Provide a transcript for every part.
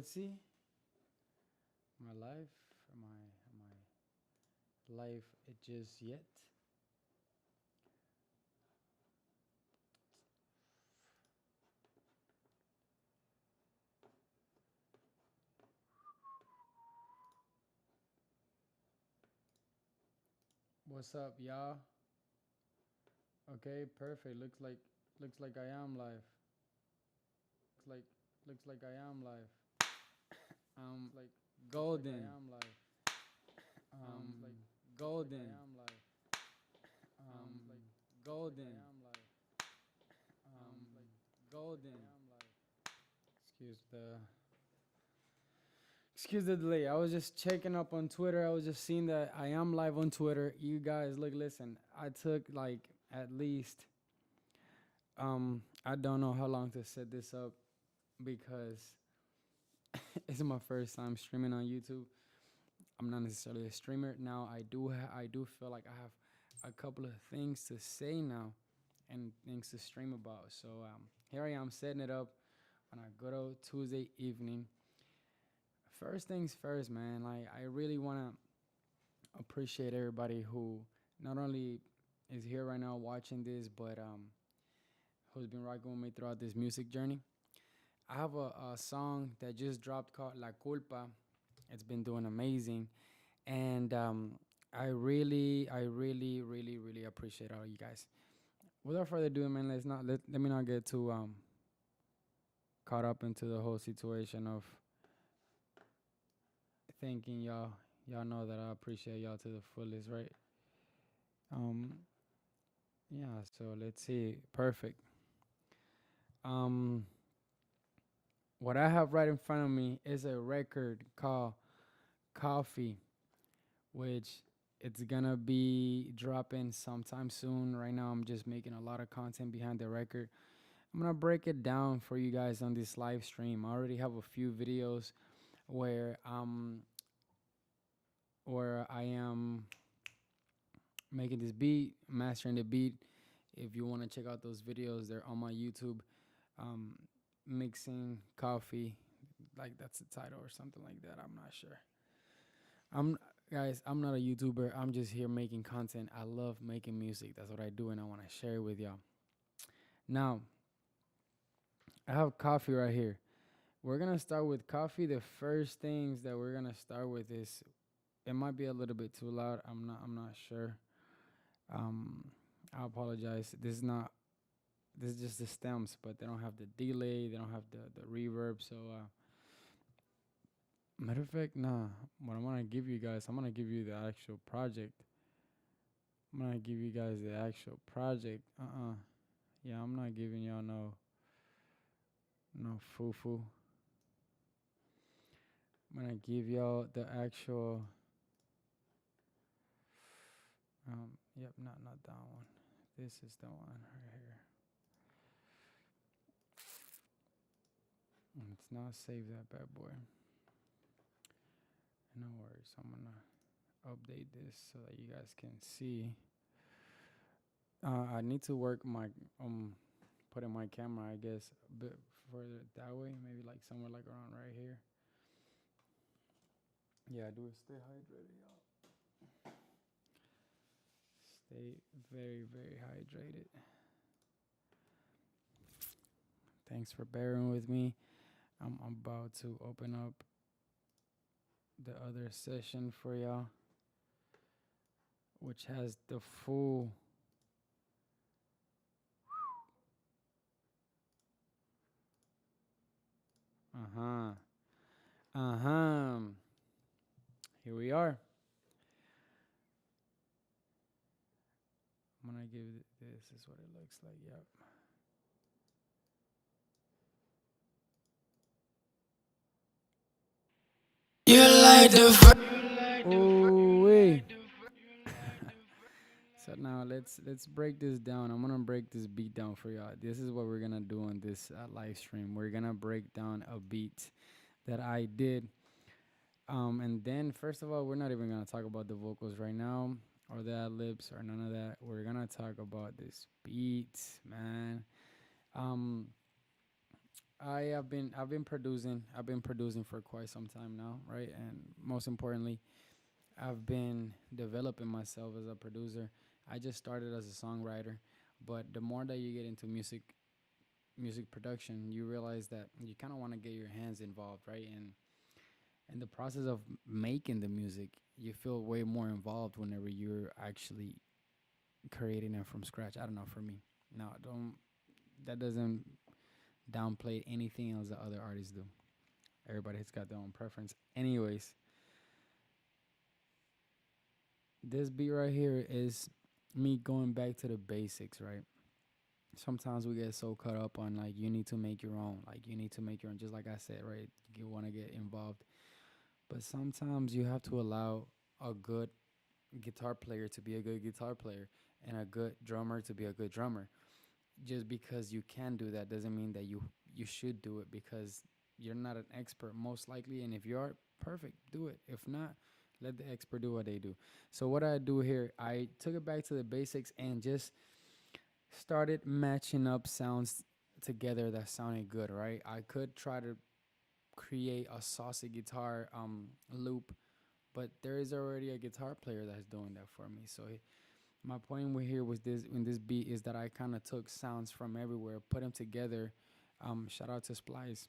let's see. My life, my life it just yet. What's up, y'all? Okay, perfect. Looks like I am live. Looks like I am live. Golden. I am live. Like golden. I am live. Like golden. I am live. Like golden. I am live. Excuse the Excuse the delay. I was just checking up on Twitter. I was just seeing that I am live on Twitter. You guys, look, listen. I took like at least I don't know how long to set this up because it's my first time streaming on YouTube. I'm not necessarily a streamer now. I do feel like I have a couple of things to say now and things to stream about. So here I am setting it up on a good old Tuesday evening. First things first, man. Like I really want to appreciate everybody who not only is here right now watching this, but who's been rocking with me throughout this music journey. I have a song that just dropped called La Culpa. It's been doing amazing, and I really appreciate all you guys. Without further ado, man, let me not get too caught up into the whole situation of thinking y'all know that I appreciate y'all to the fullest, right? Um, yeah. So let's see. Perfect. Um, what I have right in front of me is a record called Coffee, which it's gonna be dropping sometime soon. Right now, I'm just making a lot of content behind the record. I'm gonna break it down for you guys on this live stream. I already have a few videos where I am making this beat, mastering the beat. If you want to check out those videos, they're on my YouTube. Um, Mixing coffee, like that's the title or something like that. I'm not sure. I'm Guys, I'm not a YouTuber. I'm just here making content. I love making music. That's what I do, and I want to share it with y'all. Now, I have coffee right here. We're gonna start with coffee. The first things that we're gonna start with is it might be a little bit too loud. I'm not sure. Um, I apologize. This is just the stems, but they don't have the delay. They don't have the reverb. So matter of fact, nah. What I'm gonna give you guys, I'm gonna give you the actual project. I'm gonna give you guys the actual project. Yeah, I'm not giving y'all no foo foo. I'm gonna give y'all the actual. Yep, not that one. This is the one right here. Let's not save that bad boy. No worries. I'm gonna update this so that you guys can see. I need to work my putting my camera, I guess, a bit further that way. Maybe like somewhere like around right here. Yeah, do it. Stay hydrated, y'all. Stay very hydrated. Thanks for bearing with me. I'm about to open up the other session for y'all, which has the full. Uh huh. Uh huh. Here we are. I'm gonna give this is what it looks like. Yep. You like the Ooh wee. So now let's break this down. I'm gonna break this beat down for y'all. This is what we're gonna do on this live stream. We're gonna break down a beat that I did. And then first of all, we're not even gonna talk about the vocals right now or the ad libs or none of that. We're gonna talk about this beat, man. Um, I've been producing for quite some time now, right? And most importantly, I've been developing myself as a producer. I just started as a songwriter, but the more that you get into music production, you realize that you kind of want to get your hands involved, right? And in the process of making the music, you feel way more involved whenever you're actually creating it from scratch. I don't know, for me. No, don't that doesn't downplay anything else that other artists do. Everybody's got their own preference. Anyways, this beat right here is me going back to the basics, right? Sometimes we get so caught up on like you need to make your own, like you need to make your own. Just like I said, right? You want to get involved, but sometimes you have to allow a good guitar player to be a good guitar player and a good drummer to be a good drummer. Just because you can do that doesn't mean that you should do it, because you're not an expert most likely, and if you are, perfect, do it. If not, let the expert do what they do. So what I do here, I took it back to the basics and just started matching up sounds together that sounded good, right? I could try to create a saucy guitar loop, but there is already a guitar player that's doing that for me. So my point here was this in this beat is that I kind of took sounds from everywhere, put them together. Shout out to Splice,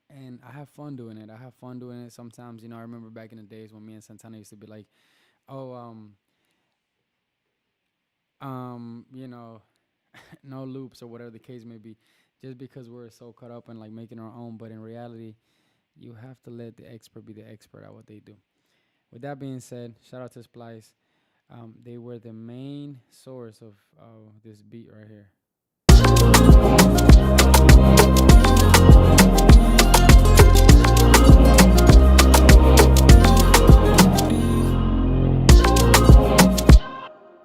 and I have fun doing it. I have fun doing it. Sometimes, I remember back in the days when me and Santana used to be like, "Oh, you know, no loops or whatever the case may be," just because we're so caught up in like making our own. But in reality, you have to let the expert be the expert at what they do. With that being said, shout out to Splice. They were the main source of this beat right here.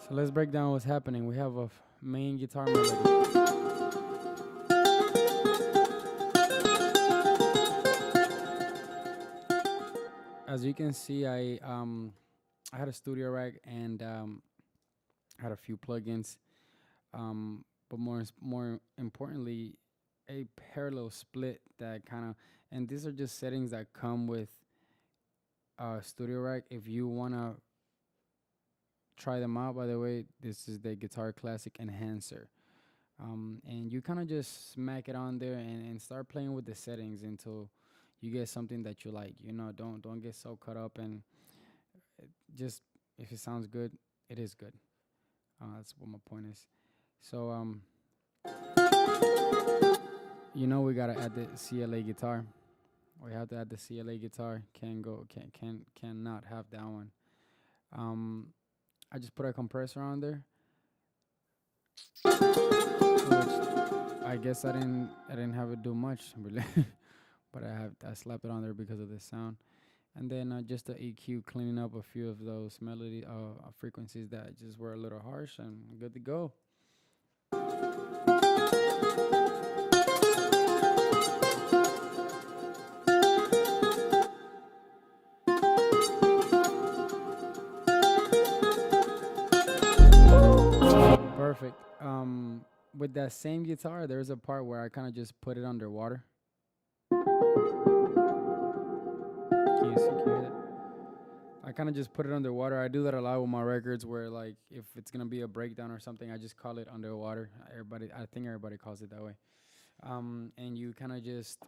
So let's break down what's happening. We have a main guitar melody. As you can see, I had a studio rack and had a few plugins, but more importantly, a parallel split that kind of, and these are just settings that come with studio rack. If you wanna try them out, by the way, this is the Guitar Classic Enhancer. And you kind of just smack it on there and start playing with the settings until you get something that you like. Don't get so caught up, and just if it sounds good, it is good. That's what my point is. So we gotta add the CLA guitar. We have to add the CLA guitar. Cannot have that one. Um, I just put a compressor on there, which I guess I didn't have it do much really, but I slapped it on there because of the sound, and then just the EQ, cleaning up a few of those melody frequencies that just were a little harsh, and good to go. Perfect. With that same guitar, there's a part where I kind of just put it underwater. Can you hear that? I kind of just put it underwater. I do that a lot with my records, where like if it's gonna be a breakdown or something, I just call it underwater. I think everybody calls it that way. And you kind of just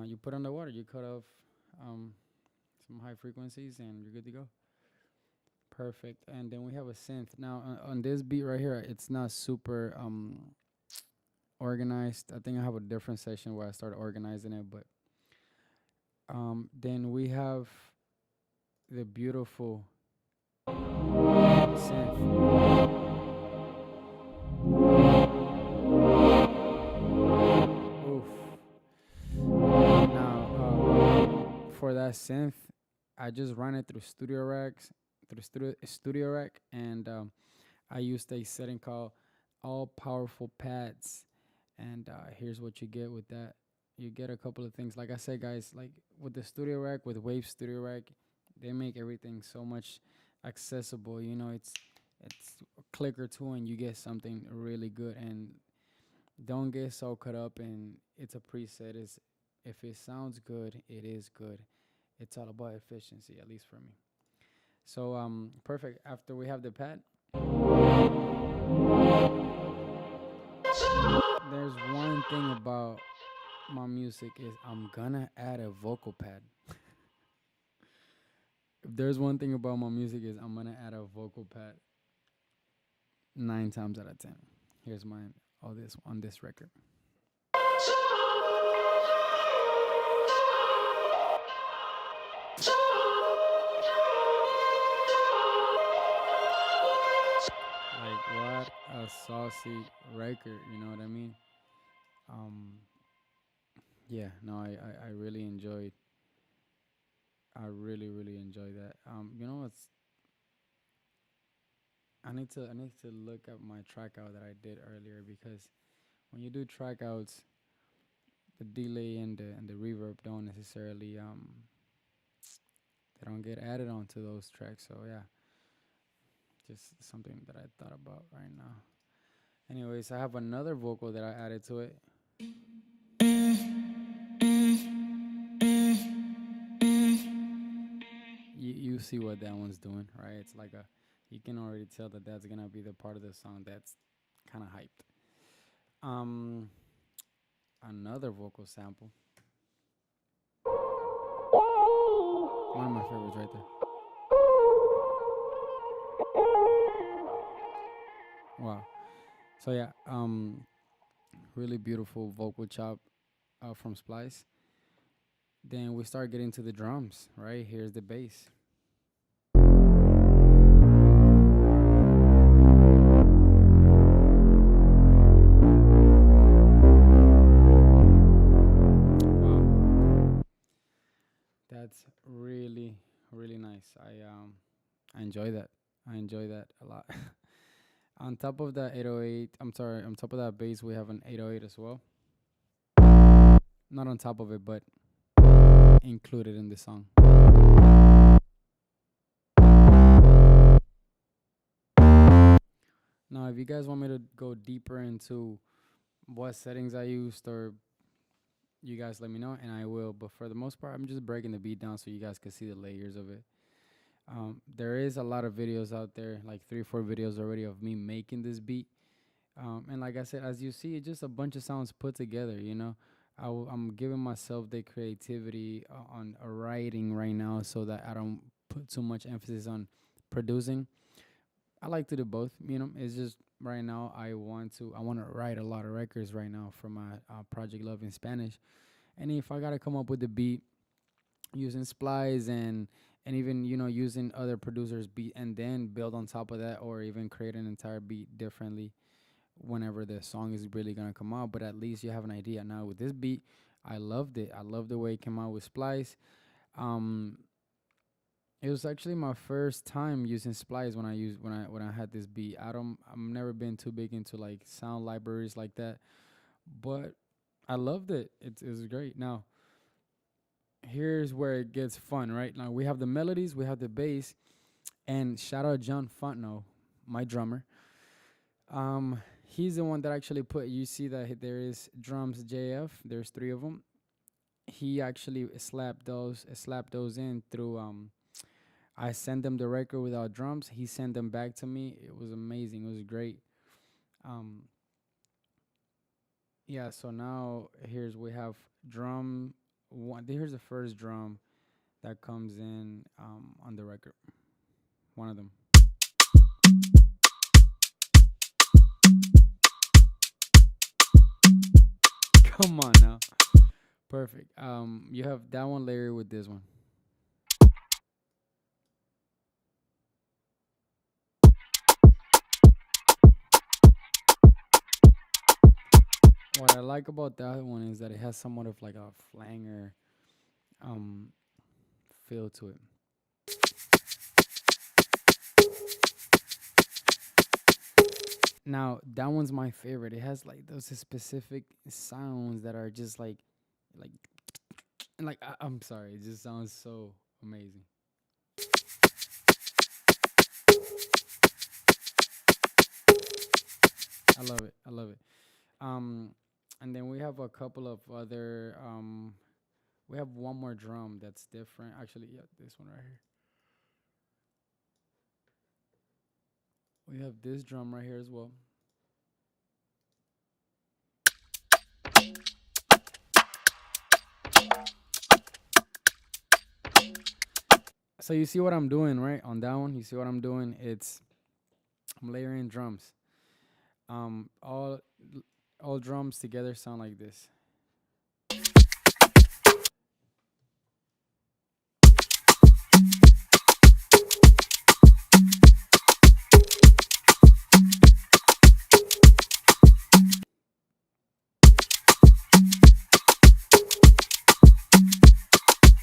you put underwater. You cut off some high frequencies, and you're good to go. Perfect. And then we have a synth. Now on this beat right here, it's not super organized. I think I have a different session where I start organizing it, but then we have the beautiful synth. Oof. Now, for that synth, I just run it through Studio Rack, and I used a setting called All Powerful Pads. And here's what you get with that. You get a couple of things. Like I said, guys, like with the Studio Rack, with Wave Studio Rack, they make everything so much accessible. It's It's a click or two, and you get something really good. And don't get so caught up in it's a preset. Is if it sounds good, it is good. It's all about efficiency, at least for me. So perfect. After we have the pad, there's one thing about my music is I'm gonna add a vocal pad. If there's one thing about my music is I'm gonna add a vocal pad 9 times out of 10. Here's mine. All this on this record. Like what a saucy record, you know what I mean? Um, yeah, no, I really enjoyed. I really enjoyed that. You know what's? I need to look up my track out that I did earlier because when you do track outs, the delay and the reverb don't necessarily they don't get added onto those tracks. So yeah, just something that I thought about right now. Anyways, I have another vocal that I added to it. You see what that one's doing, right? It's like a you can already tell that that's gonna be the part of the song that's kind of hyped. Um, another vocal sample. One of my favorites right there. Wow. So yeah, really beautiful vocal chop from Splice. Then we start getting to the drums, right? Here's the bass. Wow, that's really nice. I enjoy that. I enjoy that a lot. On top of that 808, I'm sorry, on top of that bass, we have an 808 as well. Not on top of it, but included in the song. Now, if you guys want me to go deeper into what settings I used, or you guys let me know, and I will. But for the most part, I'm just breaking the beat down so you guys can see the layers of it. There is a lot of videos out there, like 3 or 4 videos already of me making this beat. And like I said, as you see, it's just a bunch of sounds put together. I'm giving myself the creativity on writing right now, so that I don't put too much emphasis on producing. I like to do both. It's just right now I want to write a lot of records right now for my project Love in Spanish. And if I gotta come up with the beat using splice and even using other producers beat and then build on top of that, or even create an entire beat differently whenever the song is really gonna come out, but at least you have an idea. Now with this beat, I loved it. I love the way it came out with splice. um it was actually my first time using splice when I had this beat. I've never been too big into like sound libraries like that, but I loved it. It was great. Now here's where it gets fun. Right now we have the melodies, we have the bass, and shout out John Fontno, my drummer. He's the one that actually put. You see that there is drums JF. There's 3 of them. He actually slapped those in through. I sent them the record without drums. He sent them back to me. It was amazing. It was great. Um, yeah. So now we have drum one. Here's the first drum that comes in on the record. One of them. Come on now. Perfect. You have that one layered with this one. What I like about that one is that it has somewhat of like a flanger um feel to it. Now that one's my favorite. It has like those specific sounds that are just like I'm sorry, it just sounds so amazing. I love it. I love it. Um, and then we have a couple of other. We have one more drum that's different. Actually, yeah, this one right here. We have this drum right here as well. So you see what I'm doing, right? On that one, you see what I'm doing? I'm layering drums. Um, all all drums together sound like this.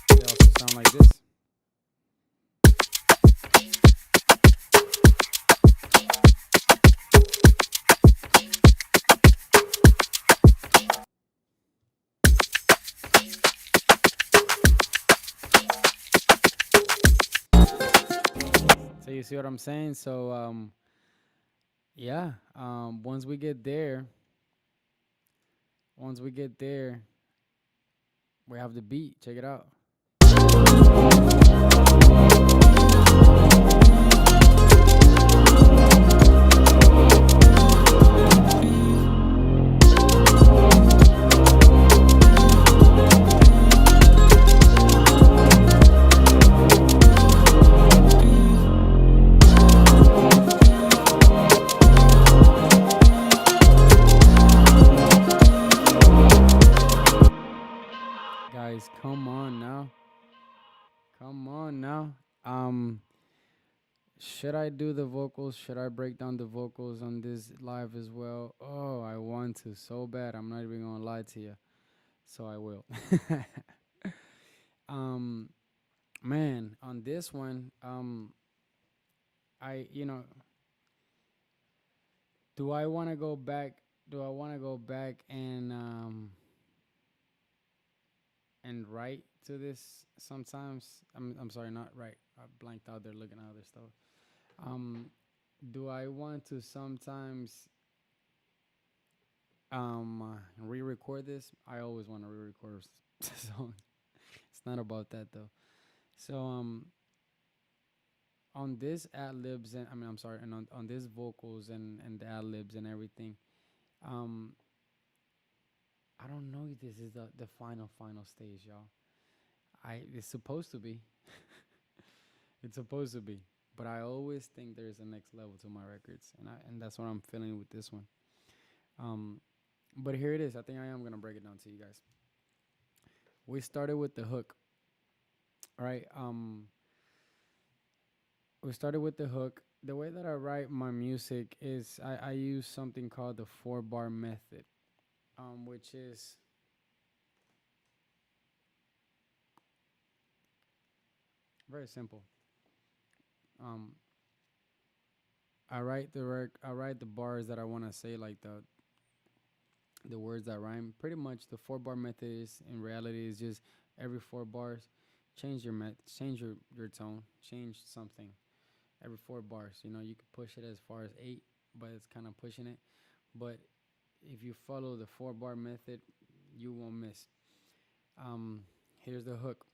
They also sound like this. So you see what I'm saying? So yeah, once we get there, we have the beat. Check it out. Guys, come on now. Come on now. Um, should I do the vocals? Should I break down the vocals on this live as well? Oh, I want to so bad. I'm not even gonna lie to you. So I will. um, man, on this one, I do I want to go back? Do I want to go back and write to this sometimes? I'm sorry, not write. I blanked out there looking at other stuff. Um, do I want to sometimes re-record this? I always want to re-record a song. It's not about that though. So on this ad libs and I'm sorry, and on this vocals and the ad libs and everything, um, I don't know if this is the final stage, y'all. It's supposed to be. It's supposed to be. But I always think there's a next level to my records, and that's what I'm feeling with this one. Um, but here it is. I think I am gonna break it down to you guys. We started with the hook, right? We started with the hook. The way that I write my music is I use something called the 4 bar method, which is very simple. Um, I write the bars that I want to say, like the words that rhyme. Pretty much the 4 bar method is in reality is just every 4 bars, change your tone, change something every 4 bars. You know, you could push it as far as 8, but it's kind of pushing it. But if you follow the 4 bar method, you won't miss. Um, Here's the hook.